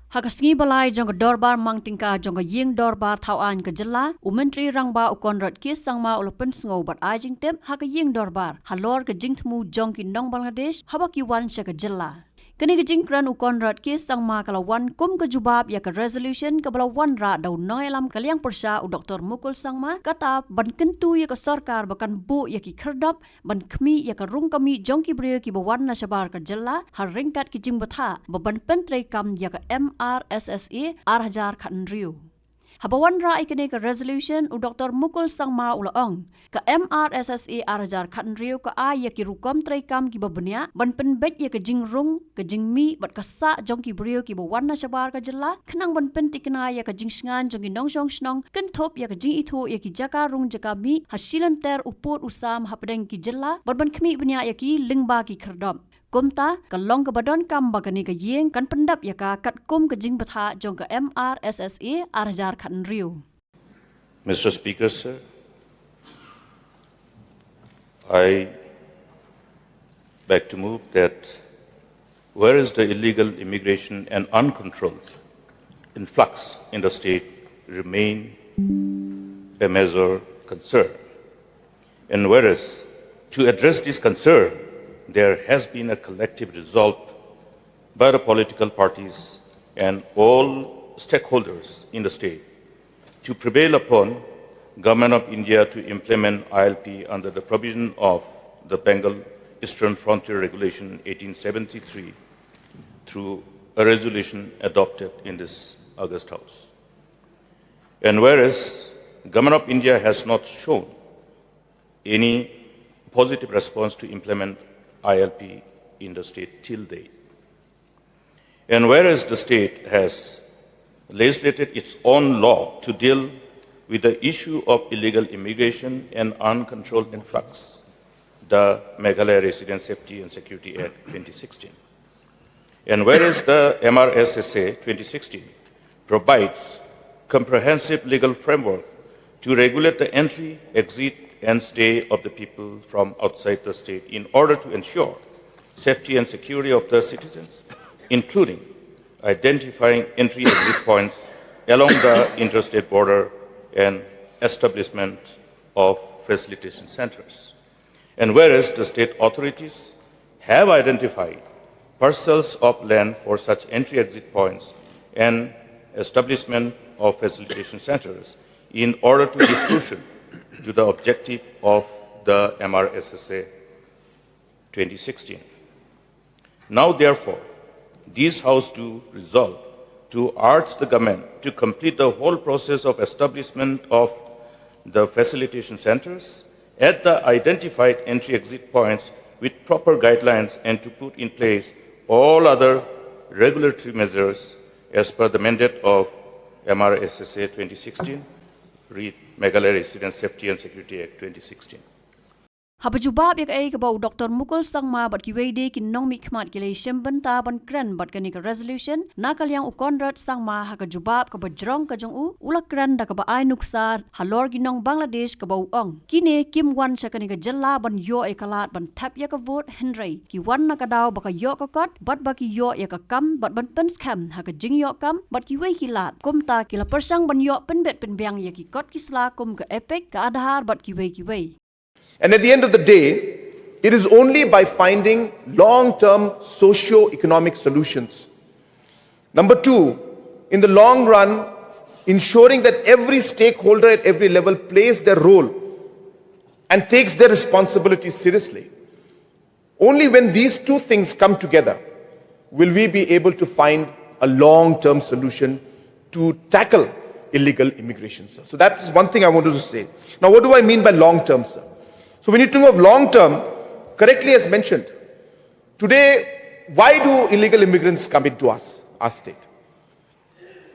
Hakasngi balai jong Ïingdorbar mang tingka jong Ïingdorbar thawan ke jela Menteri rangba Conrad Sangma ula Pynsngew bat ajing Thep Ïingdorbar halor ke jingtmu jong ki nong Bangladesh habaki wan sya ke jela. Kini ke jingkran Conrad Sangma kalawan kum ke jubab ya ke resolution ke balawan ra dau noi alam kaliang persya Dr. Mukul Sangma kata ban kentu ya ke sarkar bakan bu ya ki kherdap ban khmi ya ke rung kami jong ki brio ki bawan na syabar ke jela har ringkat ki jing batha baban pentrei kam ya ke MRSSA arhajar khan riu. Habawan ra ikene ke resolution Dr. Mukul Sangma ulaong ke MRSSA arhajar khan riu ke ya ki rukom trei kam ki babnya ban penbet ya ke jingrung ke jingmi bat kasa jong ki brio ki bawan na syabar ke jela khnang ban pentikna ya ke jingsngan jong ki nong jong snong kenthop ya ke jing itu ya ki jaka rung jaka mi hasilan ter uput usam hapdeng ki jela ban khmi bnya ya ki lingba ki kherdam. Kumta kalong ke badan kam bagani ke yeng kan pendap ya ka kat kum ke jing batha jong ke MRSSA arhajar khan riu. Mr. Speaker, sir, I beg to move that whereas the illegal immigration and uncontrolled influx in the state remain a major concern, and whereas to address this concern, there has been a collective resolve by the political parties and all stakeholders in the state to prevail upon Government of India to implement ILP under the provision of the Bengal Eastern Frontier Regulation 1873 through a resolution adopted in this August House. And whereas Government of India has not shown any positive response to implement ILP in the state till date. And whereas the state has legislated its own law to deal with the issue of illegal immigration and uncontrolled influx, the Meghalaya Resident Safety and Security Act 2016. And whereas the MRSSA 2016 provides comprehensive legal framework to regulate the entry, exit, and stay of the people from outside the state in order to ensure safety and security of the citizens, including identifying entry-exit points along the interstate border and establishment of facilitation centers. And whereas the state authorities have identified parcels of land for such entry-exit points and establishment of facilitation centers in order to give fruition to the objective of the MRSSA 2016. Now, therefore, this House do resolve to urge the government to complete the whole process of establishment of the facilitation centers at the identified entry-exit points with proper guidelines and to put in place all other regulatory measures as per the mandate of MRSSA 2016, read Meghalaya Resident Safety and Security Act 2016. Habajubab yak ay kabaw Dr. Mukul Sangma bat kiwede kin nong mikmat kilay syembenta ban kran bat kani ka resolution na kalyang Conrad Sangma hakajubab kabajrong kajong ulak kran da kabaay nuksar halor ginong Bangladesh kabaw ong. Kini kim wan siya kani ka jela ban yo ay kalat ban Thep yak vote Henry ki wan na kadaw baka yo kakot bat baki yo yak kam bat ban Pynsngew hakajing yo kam bat kiway kilat kumta kila persang ban yo penbet penbyang yak kot kisla kum ka epic ka adhar bat kiway. And at the end of the day, it is only by finding long-term socio-economic solutions. Number two, in the long run, ensuring that every stakeholder at every level plays their role and takes their responsibilities seriously. Only when these two things come together will we be able to find a long-term solution to tackle illegal immigration, sir. So that is one thing I wanted to say. Now, what do I mean by long-term, sir? So when you think of long-term, correctly as mentioned, today, why do illegal immigrants come into our state?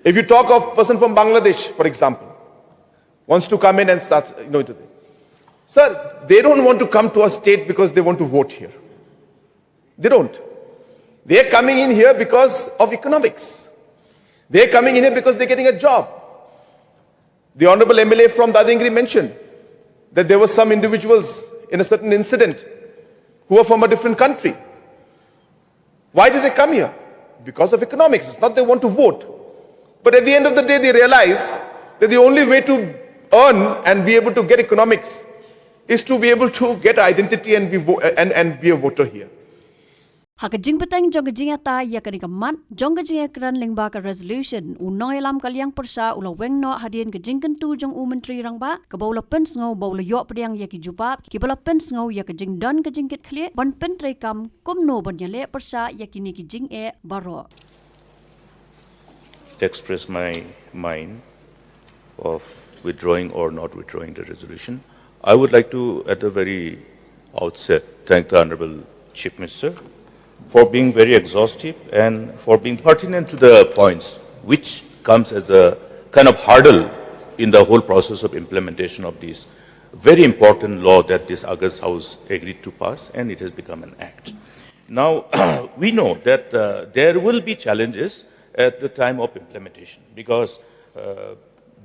If you talk of a person from Bangladesh, for example, wants to come in and start, sir, they don't want to come to our state because they want to vote here. They don't. They are coming in here because of economics. They are coming in here because they're getting a job. The Honorable MLA from Dadingri mentioned that there were some individuals in a certain incident who are from a different country. Why did they come here? because of economics. It's not they want to vote. But at the end of the day, they realize that the only way to earn and be able to get economics is to be able to get identity and be a voter here. Haka jing petang jong jing ata ya kani kamat jong jing kran lengba ka resolution unoi lam kalyang persa ula weng no hadien ke jing kentu jong menteri rangba ke bawla Pynsngew bawla yo pediang ya ki jupap ki bawla Pynsngew ya ke jing don ke jing kit khlie bon pentrai kam kumno bon yale persa ya kini ki jing baro. To express my mind of withdrawing or not withdrawing the resolution, I would like to, at the very outset, thank the Honorable Chief Minister for being very exhaustive and for being pertinent to the points, which comes as a kind of hurdle in the whole process of implementation of this very important law that this August House agreed to pass, and it has become an act. Now, we know that there will be challenges at the time of implementation because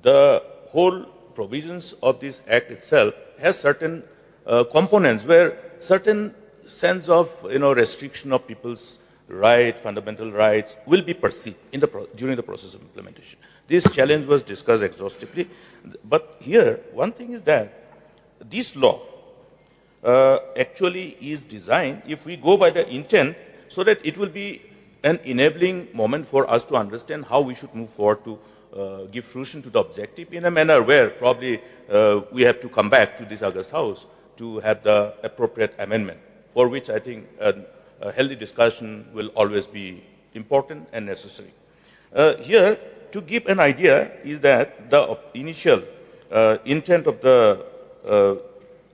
the whole provisions of this act itself has certain components where certain sense of restriction of people's right, fundamental rights will be perceived during the process of implementation. This challenge was discussed exhaustively, but here one thing is that this law actually is designed, if we go by the intent, so that it will be an enabling moment for us to understand how we should move forward to give fruition to the objective in a manner where probably we have to come back to this August House to have the appropriate amendment, for which I think a healthy discussion will always be important and necessary. Here, to give an idea, is that the initial intent of the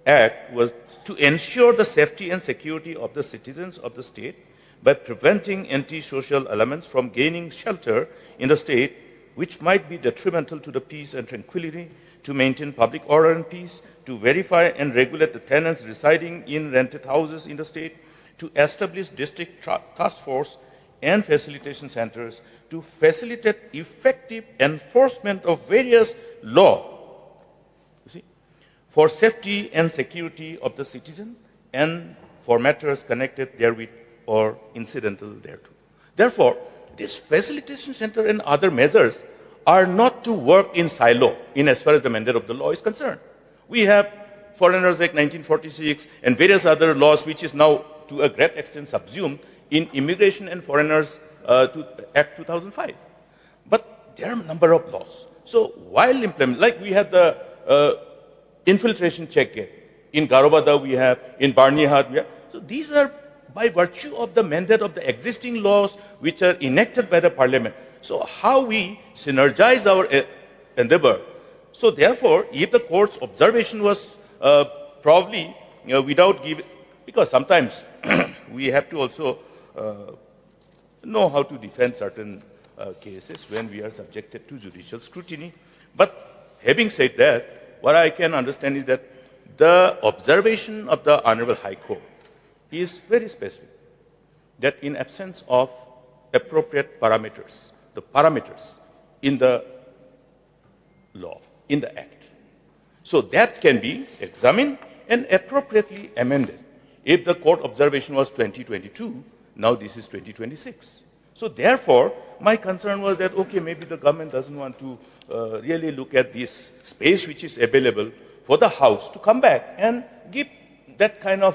Act was to ensure the safety and security of the citizens of the state by preventing anti-social elements from gaining shelter in the state, which might be detrimental to the peace and tranquility, to maintain public order and peace, to verify and regulate the tenants residing in rented houses in the state, to establish district task force and facilitation centers, to facilitate effective enforcement of various laws for safety and security of the citizen and for matters connected therewith or incidental thereto. Therefore, this facilitation center and other measures are not to work in silo in as far as the mandate of the law is concerned. We have Foreigners Act 1946 and various other laws which is now to a great extent subsumed in Immigration and Foreigners Act 2005. But there are a number of laws. So while implementing, like we have the infiltration check gate, in Garobada we have, in Barnihat we have. So these are by virtue of the mandate of the existing laws which are enacted by the parliament. So how we synergize our endeavor. So therefore, if the court's observation was probably without giving, because sometimes we have to also know how to defend certain cases when we are subjected to judicial scrutiny. But having said that, what I can understand is that the observation of the Honorable High Court is very specific, that in absence of appropriate parameters, the parameters in the law, in the Act, so that can be examined and appropriately amended. If the court observation was 2022, now this is 2026. So therefore, my concern was that, okay, maybe the government doesn't want to really look at this space which is available for the House to come back and give that kind of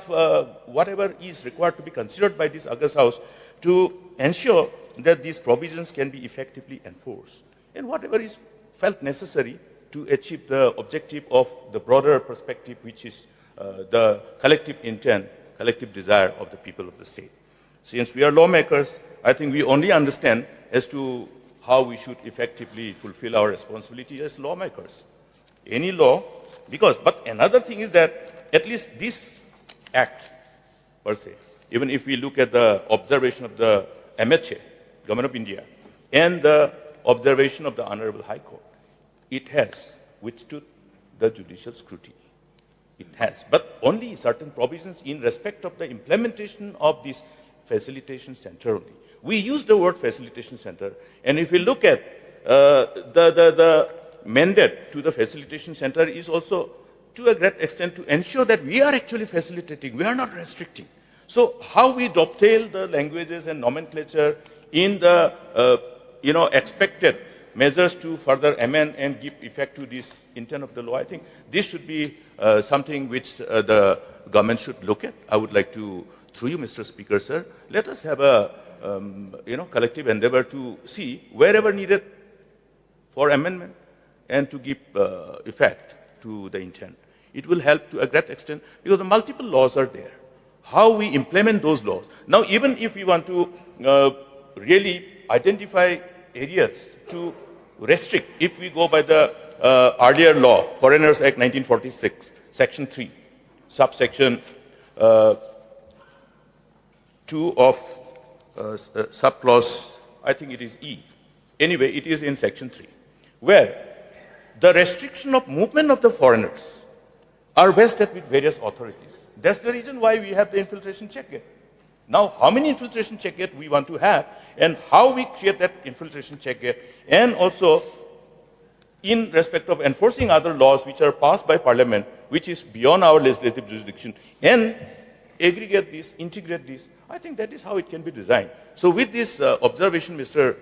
whatever is required to be considered by this August House to ensure that these provisions can be effectively enforced. And whatever is felt necessary to achieve the objective of the broader perspective, which is the collective intent, collective desire of the people of the state. Since we are lawmakers, I think we only understand as to how we should effectively fulfill our responsibility as lawmakers. Any law, but another thing is that at least this act, per se, even if we look at the observation of the MHA, Government of India, and the observation of the Honorable High Court, it has withstood the judicial scrutiny. It has, but only certain provisions in respect of the implementation of this facilitation center only. We use the word facilitation center, and if we look at the mandate to the facilitation center is also to a great extent to ensure that we are actually facilitating, we are not restricting. So how we dovetail the languages and nomenclature in the expected measures to further amend and give effect to this intent of the law. I think this should be something which the government should look at. I would like to, through you, Mr. Speaker, sir, let us have a collective endeavor to see wherever needed for amendment and to give effect to the intent. It will help to a great extent because the multiple laws are there. How we implement those laws. Now, even if we want to really identify areas to restrict, if we go by the earlier law, Foreigners Act 1946, Section 3, subsection 2 of subclause, I think it is E. Anyway, it is in Section 3, where the restriction of movement of the foreigners are vested with various authorities. That's the reason why we have the infiltration check gate. Now, how many infiltration check gate we want to have and how we create that infiltration check gate, and also in respect of enforcing other laws which are passed by Parliament, which is beyond our legislative jurisdiction, and aggregate this, integrate this. I think that is how it can be designed. So with this observation, Mr.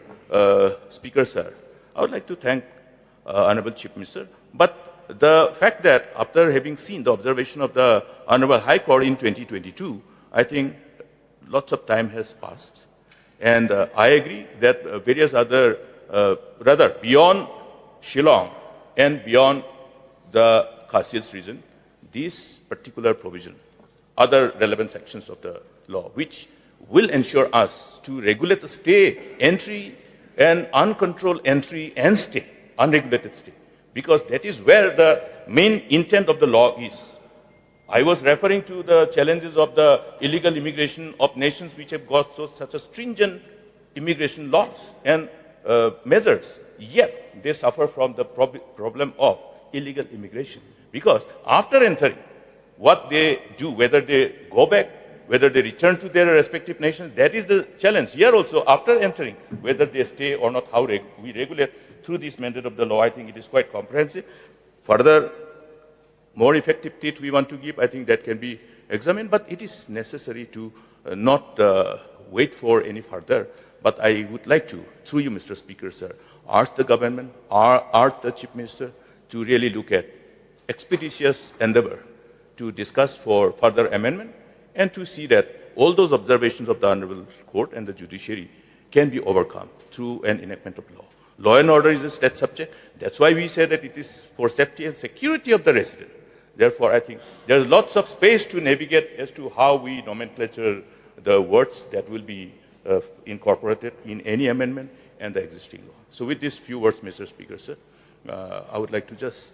Speaker, sir, I would like to thank Honorable Chief Minister. But the fact that after having seen the observation of the Honorable High Court in 2022, I think lots of time has passed. And I agree that various other, rather beyond Shillong and beyond the Khasiat's region, this particular provision, other relevant sections of the law, which will ensure us to regulate the stay, entry, and uncontrolled entry and stay, unregulated stay, because that is where the main intent of the law is. I was referring to the challenges of the illegal immigration of nations which have got such a stringent immigration laws and measures, yet they suffer from the problem of illegal immigration. Because after entering, what they do, whether they go back, whether they return to their respective nations, that is the challenge. Here also, after entering, whether they stay or not, how we regulate through this mandate of the law, I think it is quite comprehensive. Further, more effective teeth we want to give, I think that can be examined, but it is necessary to not wait for any further. But I would like to, through you, Mr. Speaker, sir, ask the government, ask the Chief Minister to really look at expeditious endeavor to discuss for further amendment and to see that all those observations of the Honorable Court and the judiciary can be overcome through an enactment of law. Law and order is a state subject. That's why we say that it is for safety and security of the resident. Therefore, I think there's lots of space to navigate as to how we nomenclature the words that will be incorporated in any amendment and the existing law. So with these few words, Mr. Speaker, sir, I would like to just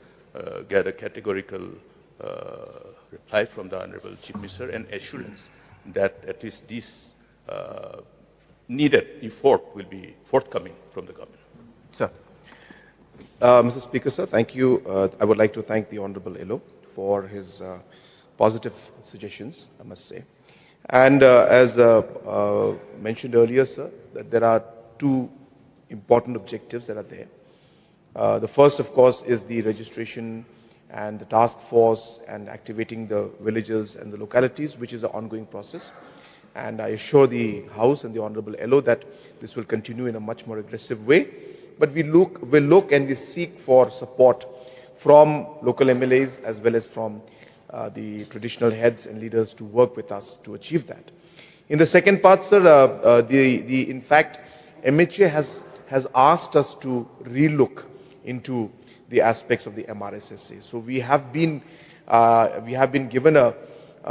get a categorical reply from the Honorable Chief Minister and assurance that at least this needed effort will be forthcoming from the government. Sir. Mr. Speaker, sir, thank you. I would like to thank the Honorable Elo for his positive suggestions, I must say. And as mentioned earlier, sir, that there are two important objectives that are there. The first, of course, is the registration and the task force and activating the villages and the localities, which is an ongoing process. And I assure the House and the Honorable Elo that this will continue in a much more aggressive way. But we look and we seek for support from local MLAs as well as from the traditional heads and leaders to work with us to achieve that. In the second part, sir, in fact, MHA has asked us to relook into the aspects of the MRSSA. So we have been given a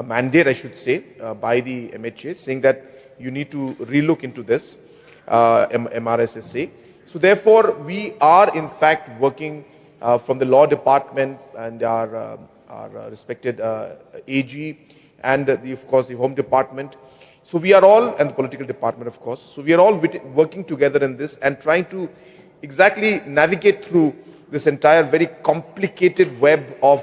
mandate, I should say, by the MHA, saying that you need to relook into this MRSSA. So therefore, we are in fact working from the law department and our respected AG and of course the home department. So we are all, and the political department of course, so we are all working together in this and trying to exactly navigate through this entire very complicated web of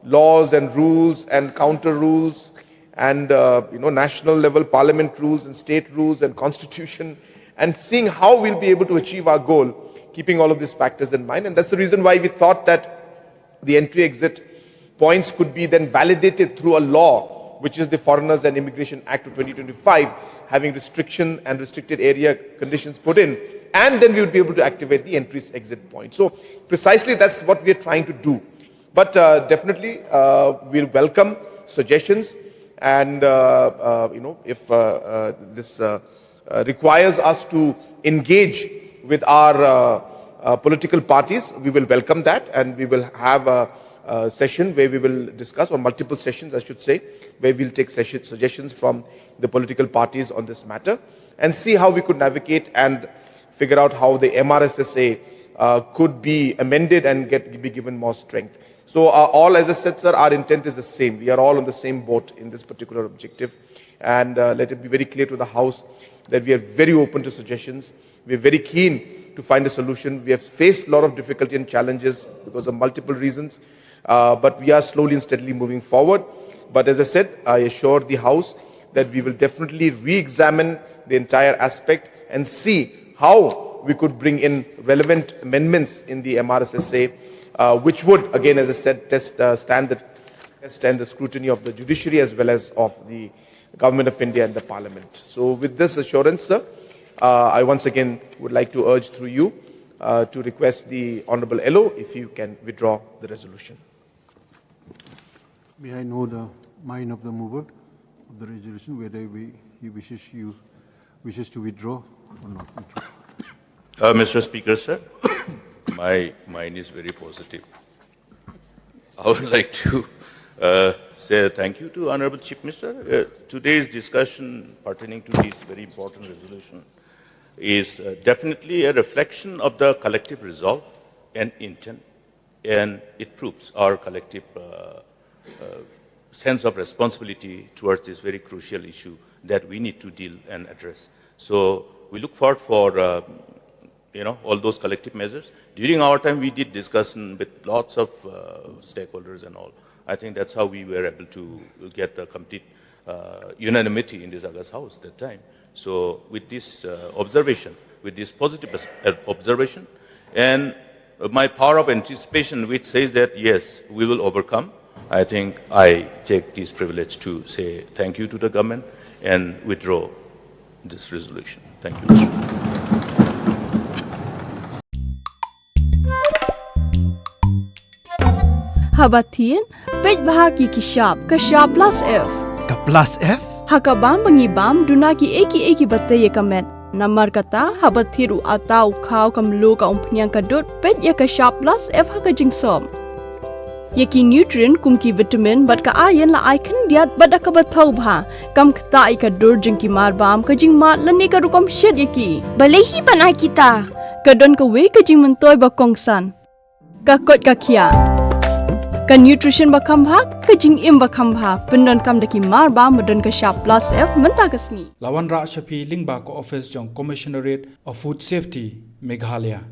laws and rules and counter rules and national level parliament rules and state rules and constitution, and seeing how we'll be able to achieve our goal, keeping all of these factors in mind. And that's the reason why we thought that the entry-exit points could be then validated through a law which is the Foreigners and Immigration Act of 2025, having restriction and restricted area conditions put in, and then we would be able to activate the entry-exit point. So precisely that's what we are trying to do. But definitely we'll welcome suggestions, and if this requires us to engage with our political parties, we will welcome that, and we will have a session where we will discuss, or multiple sessions I should say, where we'll take suggestions from the political parties on this matter and see how we could navigate and figure out how the MRSSA could be amended and be given more strength. So all, as I said, sir, our intent is the same. We are all on the same boat in this particular objective, and let it be very clear to the House that we are very open to suggestions. We are very keen to find a solution. We have faced a lot of difficulty and challenges because of multiple reasons, but we are slowly and steadily moving forward. But as I said, I assure the House that we will definitely re-examine the entire aspect and see how we could bring in relevant amendments in the MRSSA, which would, again, as I said, stand the scrutiny of the judiciary as well as of the Government of India and the Parliament. So with this assurance, sir, I once again would like to urge through you to request the Honourable LO if you can withdraw the resolution. May I know the mind of the mover of the resolution, whether he wishes to withdraw or not withdraw? Mr. Speaker, sir, my mind is very positive. I would like to say thank you to Honorable Chief Minister. Today's discussion pertaining to this very important resolution is definitely a reflection of the collective resolve and intent, and it proves our collective sense of responsibility towards this very crucial issue that we need to deal and address. So we look forward for all those collective measures. During our time, we did discussion with lots of stakeholders and all. I think that's how we were able to get the complete unanimity in this August House at that time. So with this observation, with this positive observation, and my power of anticipation, which says that, yes, we will overcome, I think I take this privilege to say thank you to the government and withdraw this resolution. Thank you, Mr. President. Habatin, pej bahagi kishab plus F. Ka plus F? Hakabam bangibam dunaki eki batay kamet. Namar kata habathiru atau kau kamlu ka umpnyang kadut pej ya kishab plus F hakajingsom. Yaki nutrient kumki vitamin bat ka iron la icon diat bat akabatau bha. Kam kata ikadur jengki marbam kajing mat lani ka rukom shed yaki. Balehi banai kita. Kadon ka we kajing mentoy bakongsan. Kakot kakia. Ka nutrition bakam bha kajing im bakam bha pendon kam daki marba medon ka sharp plus F menta kasni Lawan Ra Shafi Lingba ko office jong Commissionerate of Food Safety Meghalaya.